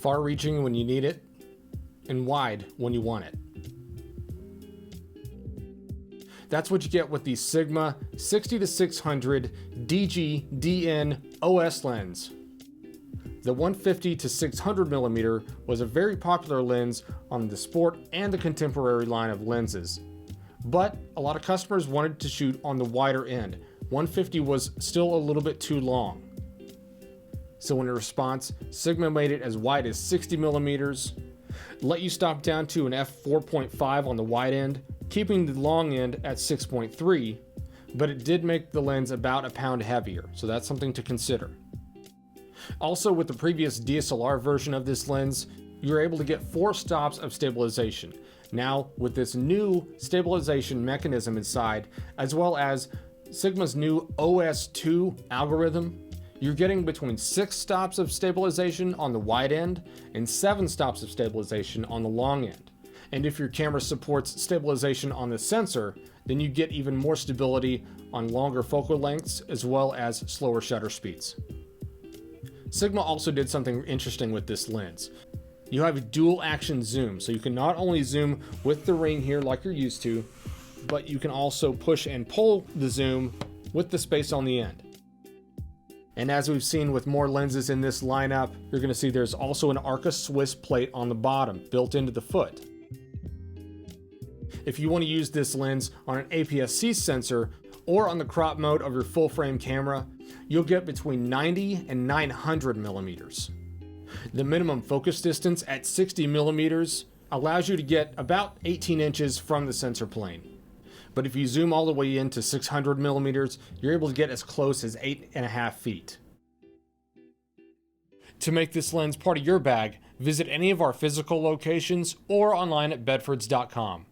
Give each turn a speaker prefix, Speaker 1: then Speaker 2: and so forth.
Speaker 1: far-reaching when you need it, and wide when you want it. That's what you get with the Sigma 60-600 DG-DN OS lens. The 150-600mm was a very popular lens on the sport and the contemporary line of lenses. But a lot of customers wanted to shoot on the wider end. 150 was still a little bit too long. So in response, Sigma made it as wide as 60mm, let you stop down to an f4.5 on the wide end, keeping the long end at 6.3, but it did make the lens about a pound heavier, so that's something to consider. Also, with the previous DSLR version of this lens, you were able to get 4 stops of stabilization. Now, with this new stabilization mechanism inside, as well as Sigma's new OS2 algorithm, you're getting between 6 stops of stabilization on the wide end and 7 stops of stabilization on the long end. And if your camera supports stabilization on the sensor, then you get even more stability on longer focal lengths as well as slower shutter speeds. Sigma also did something interesting with this lens. You have a dual action zoom, so you can not only zoom with the ring here like you're used to, but you can also push and pull the zoom with the space on the end. And as we've seen with more lenses in this lineup, you're going to see there's also an Arca Swiss plate on the bottom built into the foot. If you want to use this lens on an APS-C sensor or on the crop mode of your full frame camera, you'll get between 90 and 900 millimeters. The minimum focus distance at 60 millimeters allows you to get about 18 inches from the sensor plane. But if you zoom all the way into 600 millimeters, you're able to get as close as 8.5 feet. To make this lens part of your bag, visit any of our physical locations or online at bedfords.com.